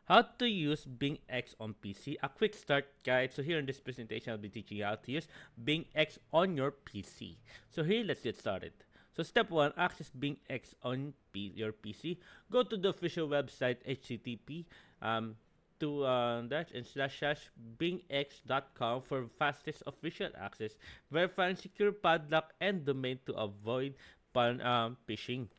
How to use BingX on PC, a quick start guide. So here in this presentation, I'll be teaching you how to use BingX on your PC. So here, let's get started. So step 1, access BingX on your PC. Go to the official website, http to dash and slash bingx.com for fastest official access, verify and secure padlock and domain to avoid phishing.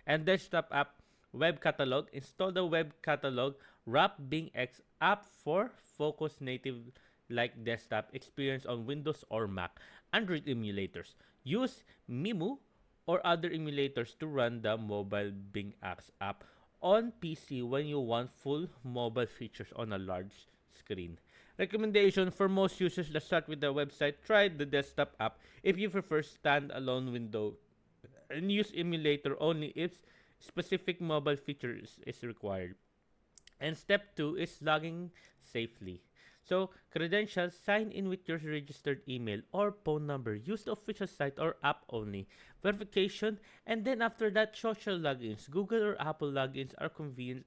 And desktop app web catalog. Install the web catalog. Wrap BingX app for focus native like desktop experience on Windows or Mac. Android emulators. Use Mimu or other emulators to run the mobile BingX app on PC when you want full mobile features on a large screen. Recommendation for most users, let's start with the website. Try the desktop app if you prefer standalone window and use emulator only if specific mobile features is required. And step 2 is logging safely. So, credentials, sign in with your registered email or phone number. Use the official site or app only. Verification, and then after that, social logins. Google or Apple logins are convenient.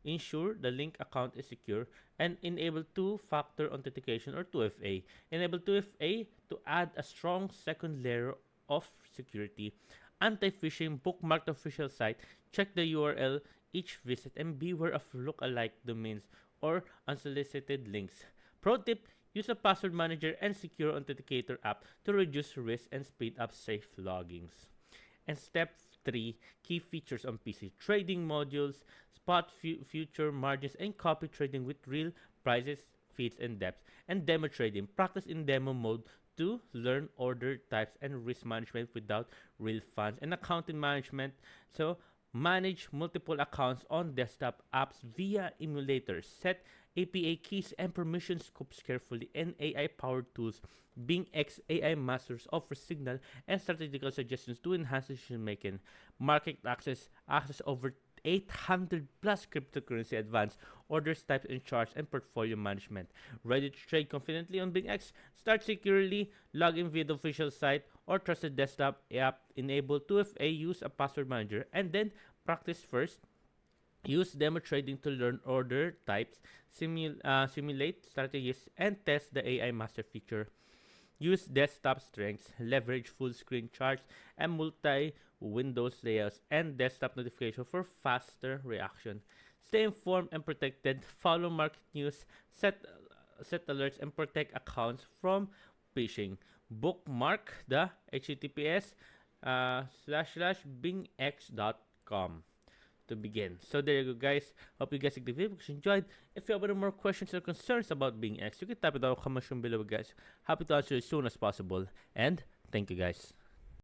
Ensure the link account is secure and enable two-factor authentication or 2FA. Enable 2FA to add a strong second layer of security. Anti-phishing, bookmark the official site, check the URL each visit, and beware of look-alike domains or unsolicited links. Pro tip, use a password manager and secure authenticator app to reduce risk and speed up safe logins. And step 3, key features on PC. Trading modules, spot future margins, and copy trading with real prices, feeds, and depths. And demo trading, practice in demo mode to learn order types and risk management without real funds. And accounting management, so manage multiple accounts on desktop apps via emulators. Set APA keys and permission scopes carefully. And AI-powered tools. BingX AI Masters offers signal and strategical suggestions to enhance decision making. Market access over 800 plus cryptocurrency advanced orders, types, and charts, and portfolio management. Ready to trade confidently on BingX? Start securely, log in via the official site or trusted desktop app. Enable 2FA, use a password manager, and then practice first. Use demo trading to learn order types, simulate strategies, and test the AI master feature. Use desktop strengths, leverage full screen charts and multi-Windows layouts and desktop notification for faster reaction. Stay informed and protected. Follow market news, set alerts, and protect accounts from phishing. Bookmark the https /bingx.com to begin. So there you go, guys. Hope you guys like the video. If you enjoyed, if you have any more questions or concerns about BingX, you can type it down in the comment section below, guys. Happy to answer as soon as possible. And thank you, guys.